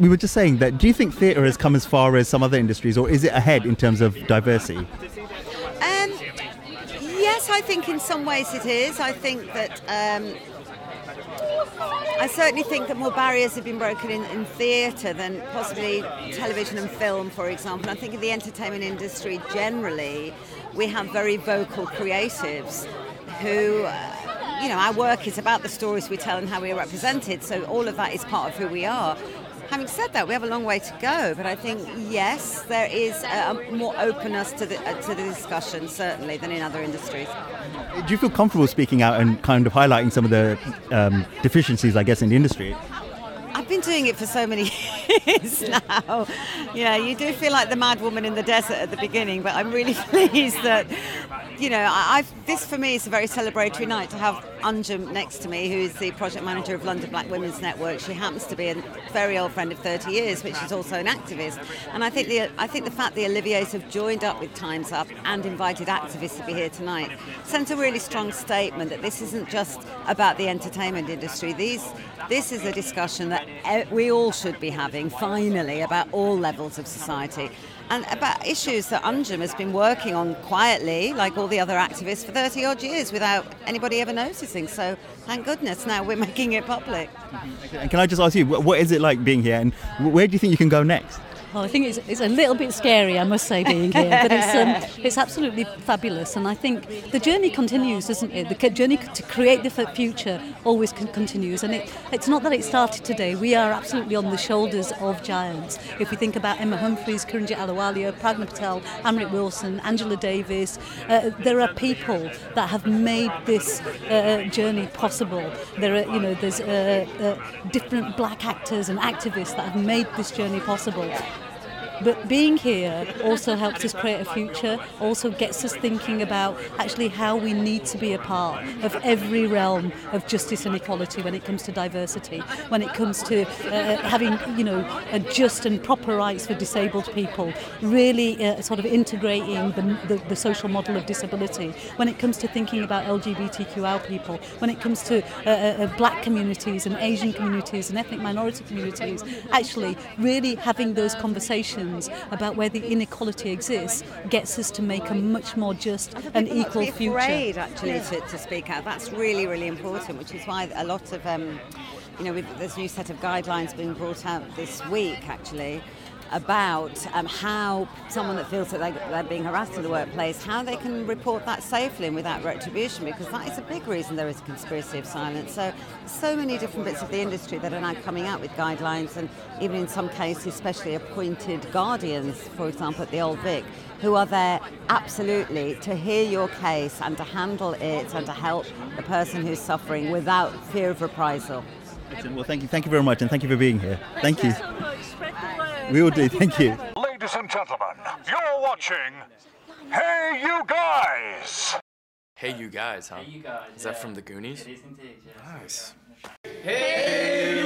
We were just saying that, do you think theatre has come as far as some other industries, or is it ahead in terms of diversity? Yes, I think in some ways it is. I think that I certainly think that more barriers have been broken in theatre than possibly television and film, for example. I think in the entertainment industry generally, we have very vocal creatives who, our work is about the stories we tell and how we are represented, so all of that is part of who we are. Having said that, we have a long way to go, but I think, yes, there is more openness to the discussion, certainly, than in other industries. Do you feel comfortable speaking out and kind of highlighting some of the deficiencies, I guess, in the industry? I've been doing it for so many years now. Yeah, you do feel like the mad woman in the desert at the beginning, but I'm really pleased that, this for me is a very celebratory night to have Anjum next to me, who is the project manager of London Black Women's Network. She happens to be a very old friend of 30 years, which is also an activist. And I think the fact the Oliviers have joined up with Time's Up and invited activists to be here tonight sends a really strong statement that this isn't just about the entertainment industry. This is a discussion that we all should be having, finally, about all levels of society, and about issues that Anjum has been working on quietly, like all the other activists, for 30-odd years without anybody ever noticing. So thank goodness now we're making it public. And can I just ask you, what is it like being here, and where do you think you can go next? Well, I think it's a little bit scary, I must say, being here, but it's absolutely fabulous, and I think the journey continues, doesn't it? The journey to create the future always continues, and it's not that it started today. We are absolutely on the shoulders of giants. If we think about Emma Humphreys, Kiranjit Ahluwalia, Pragna Patel, Amrit Wilson, Angela Davis, there are people that have made this journey possible. There's different black actors and activists that have made this journey possible. But being here also helps us create a future, also gets us thinking about actually how we need to be a part of every realm of justice and equality when it comes to diversity, when it comes to having, a just and proper rights for disabled people, really sort of integrating the social model of disability, when it comes to thinking about LGBTQI people, when it comes to black communities and Asian communities and ethnic minority communities, actually really having those conversations about where the inequality exists gets us to make a much more just and equal future. People are afraid, actually, to speak out. That's really, really important, which is why a lot of, there's a new set of guidelines being brought out this week, actually, about how someone that feels that they're being harassed in the workplace, how they can report that safely and without retribution, because that is a big reason there is a conspiracy of silence. So many different bits of the industry that are now coming out with guidelines, and even in some cases specially appointed guardians, for example at the Old Vic, who are there absolutely to hear your case and to handle it and to help the person who's suffering without fear of reprisal. Excellent. Well, thank you very much, and thank you for being here. Thank you. We will do, thank you. Ladies and gentlemen, you're watching Hey You Guys! Hey You Guys, huh? Hey You Guys. Is that from the Goonies? It is indeed, yes. Nice. Hey